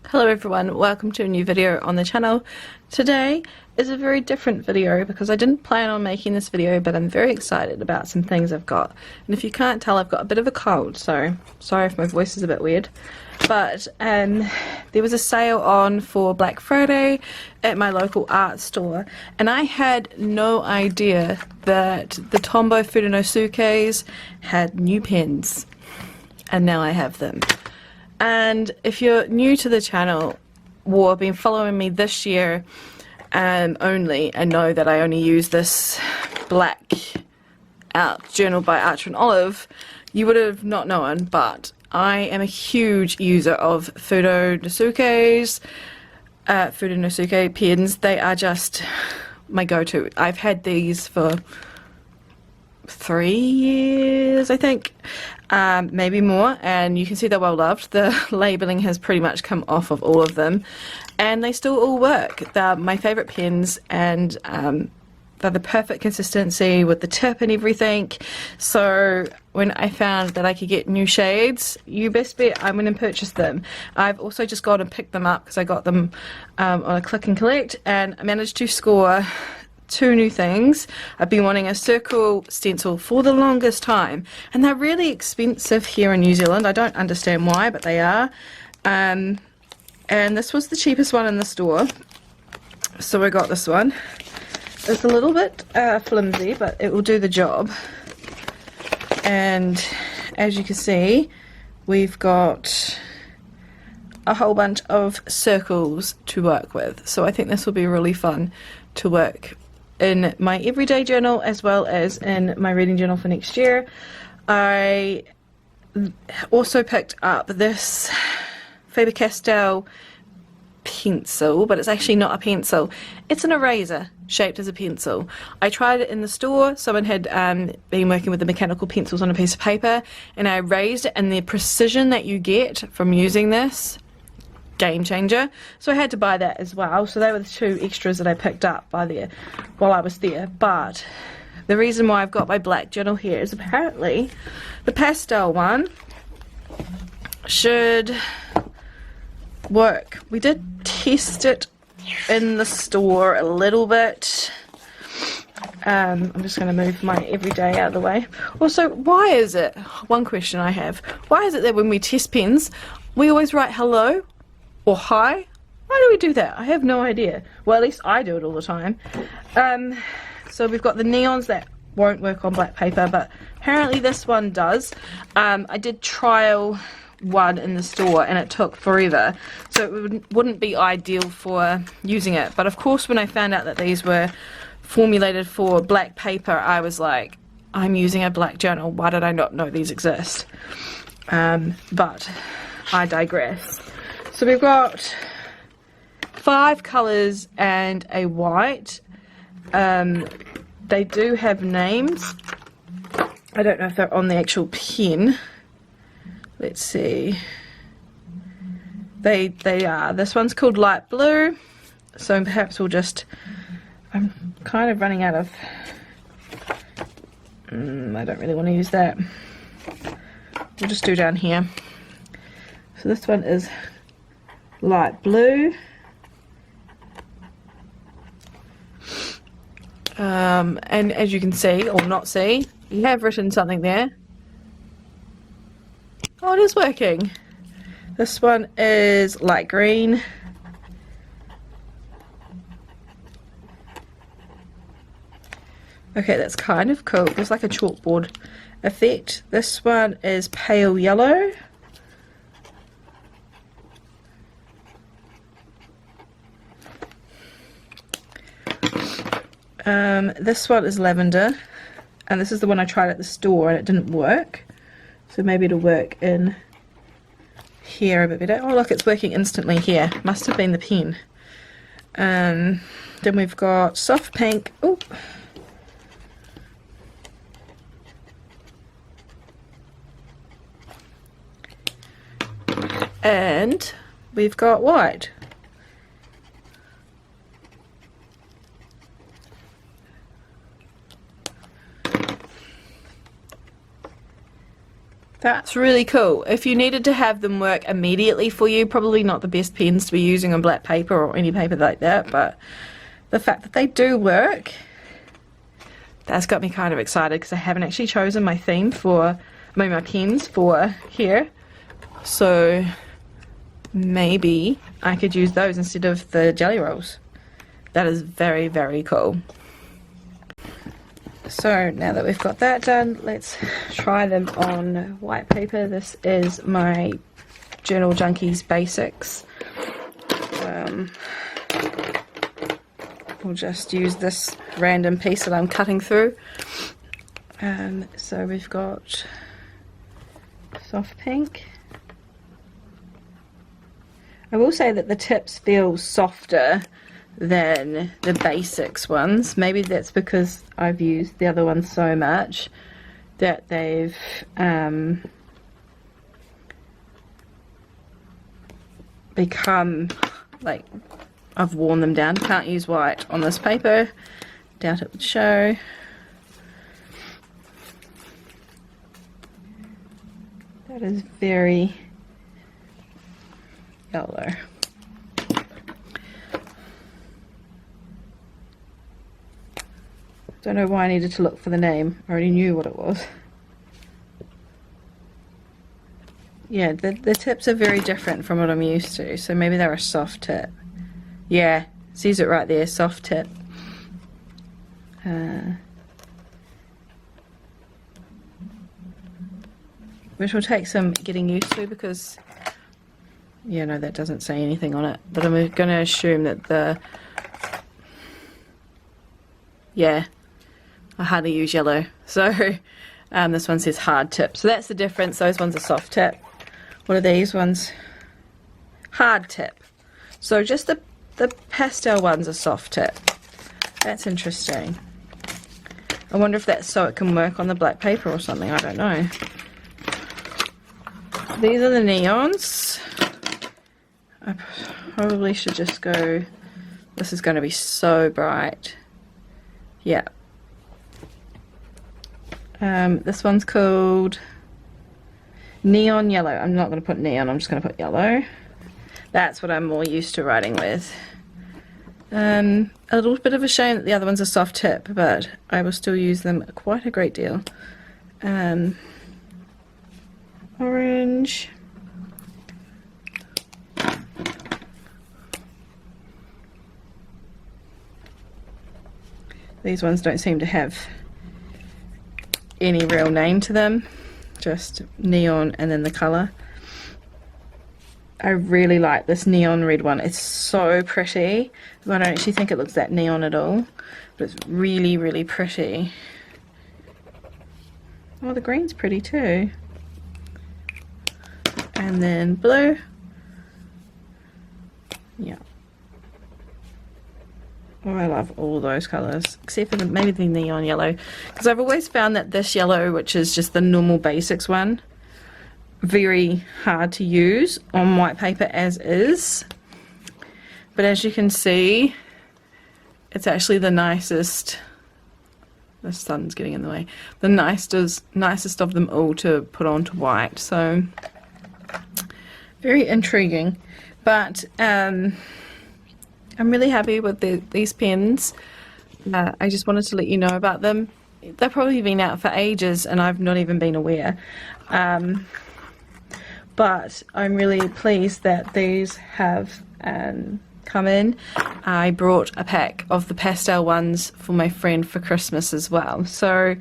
Hello everyone, welcome to a new video on the channel. Today is a very different video because I didn't plan on making this video, but I'm very excited about some things I've got. And if you can't tell, I've got a bit of a cold, so sorry if my voice is a bit weird. But there was a sale on for Black Friday at my local art store, and I had no idea that the Tombow Fudenosuke's had new pens, and now I have them. And if you're new to the channel or been following me this year only, and know that I only use this blackout journal by 𝓤𝓲 you would have not known, but I am a huge user of Fudenosuke's Fudenosuke pens. They are just my go-to. I've had these for 3 years, I think, maybe more, and you can see they're well loved. The labelling has pretty much come off of all of them, and they still all work. They're my favourite pens, and they're the perfect consistency with the tip and everything. So when I found that I could get new shades, you best bet I'm going to purchase them. I've also just gone and picked them up because I got them on a click and collect, and I managed to score 2 new things. I've been wanting a circle stencil for the longest time, and they're really expensive here in New Zealand. I don't understand why, but they are. And this was the cheapest one in the store, so I got this one. It's a little bit flimsy, but it will do the job. And as you can see, we've got a whole bunch of circles to work with, so I think this will be really fun to work in my everyday journal as well as in my reading journal for next year. I also picked up this Faber-Castell pencil, but it's actually not a pencil. It's an eraser shaped as a pencil. I tried it in the store. Someone had been working with the mechanical pencils on a piece of paper, and I erased it, and the precision that you get from using this, game changer. So I had to buy that as well. So they were the 2 extras that I picked up while I was there. But the reason why I've got my black journal here is apparently the pastel one should work. We did test it in the store a little bit. I'm just going to move my everyday out of the way. Also, why is it, one question I have, why is it that when we test pens we always write hello or hi? Why do we do that? I have no idea. Well, at least I do it all the time. So we've got the neons that won't work on black paper, but apparently this one does. I did trial one in the store and it took forever, so it wouldn't be ideal for using it. But of course, when I found out that these were formulated for black paper, I was like, I'm using a black journal. Why did I not know these exist? But I digress. So we've got 5 colours and a white. They do have names. I don't know if they're on the actual pen. Let's see. They are. This one's called light blue. So perhaps we'll just, I'm kind of running out of, I don't really want to use that. We'll just do down here. So this one is light blue, and as you can see, or not see, you have written something there. Oh, it is working. This one is light green. Okay, that's kind of cool. There's like a chalkboard effect. This one is pale yellow. This one is lavender, and this is the one I tried at the store and it didn't work, so maybe it'll work in here a bit better. Oh look, it's working instantly here. Must have been the pen. Then we've got soft pink. Ooh. And we've got white. That's really cool. If you needed to have them work immediately for you, probably not the best pens to be using on black paper or any paper like that, but the fact that they do work, that's got me kind of excited because I haven't actually chosen my theme for, my pens for here. So maybe I could use those instead of the jelly rolls. That is very, very cool. So now that we've got that done, let's try them on white paper. This is my Journal Junkies Basics. We'll just use this random piece that I'm cutting through. So we've got soft pink. I will say that the tips feel softer than the basics ones. Maybe that's because I've used the other ones so much that they've become like I've worn them down. Can't use white on this paper. Doubt it would show. That is very yellow. Don't know why I needed to look for the name. I already knew what it was. Yeah, the tips are very different from what I'm used to, so maybe they're a soft tip. Yeah, sees it right there, soft tip. Which will take some getting used to because, yeah, no, that doesn't say anything on it, but I'm going to assume that yeah, I hardly use yellow, so this one says hard tip, so that's the difference. Those ones are soft tip. What are these ones? Hard tip. So just the pastel ones are soft tip. That's interesting. I wonder if that's so it can work on the black paper or something. I don't know. These are the neons. I probably should just go, this is going to be so bright. Yeah. This one's called Neon Yellow. I'm not going to put neon, I'm just going to put yellow. That's what I'm more used to writing with. A little bit of a shame that the other ones are soft tip, but I will still use them quite a great deal. Orange. These ones don't seem to have any real name to them, just neon and then the colour. I really like this neon red one. It's so pretty. I don't actually think it looks that neon at all, but it's really, really pretty. Oh, the green's pretty too. And then blue. Yeah. Oh, I love all those colours, except for maybe the neon yellow, because I've always found that this yellow, which is just the normal basics one, very hard to use on white paper as is. But as you can see, it's actually the nicest. The sun's getting in the way. The nicest of them all to put onto white. So very intriguing. But I'm really happy with these pens. I just wanted to let you know about them. They've probably been out for ages and I've not even been aware. But I'm really pleased that these have come in. I brought a pack of the pastel ones for my friend for Christmas as well. So,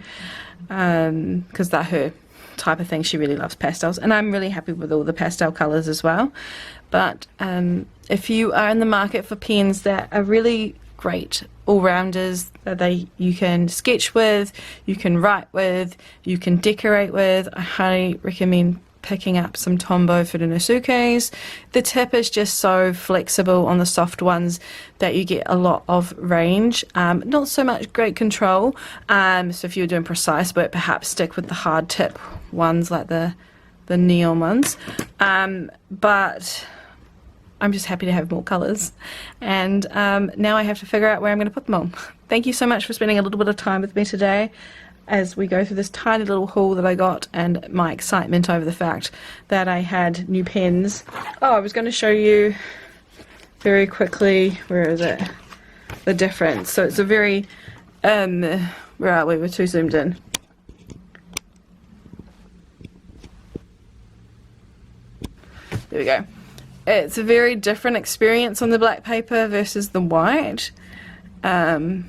because they're her type of thing, she really loves pastels, and I'm really happy with all the pastel colours as well. But if you are in the market for pens that are really great all-rounders, that you can sketch with, you can write with, you can decorate with, I highly recommend picking up some Tombow Fudenosuke's. The tip is just so flexible on the soft ones that you get a lot of range, not so much great control. So if you're doing precise work, perhaps stick with the hard tip ones like the neon ones. But I'm just happy to have more colours, and now I have to figure out where I'm going to put them all. Thank you so much for spending a little bit of time with me today. as we go through this tiny little haul that I got and my excitement over the fact that I had new pens. Oh, I was going to show you very quickly, where is it, the difference. So it's a very, where are we, we're too zoomed in. There we go. It's a very different experience on the black paper versus the white. Yeah,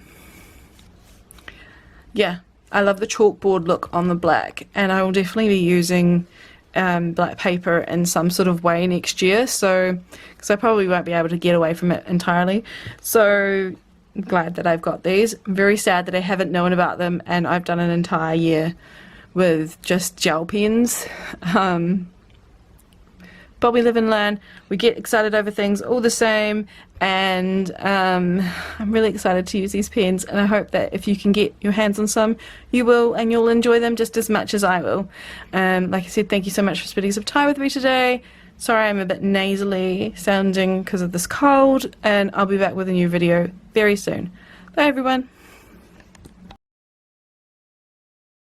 I love the chalkboard look on the black, and I will definitely be using black paper in some sort of way next year, so because I probably won't be able to get away from it entirely. So I'm glad that I've got these. I'm very sad that I haven't known about them and I've done an entire year with just gel pens. But we live and learn, we get excited over things all the same, and I'm really excited to use these pens, and I hope that if you can get your hands on some, you will, and you'll enjoy them just as much as I will. Like I said, thank you so much for spending some time with me today. Sorry I'm a bit nasally sounding because of this cold, and I'll be back with a new video very soon. Bye everyone.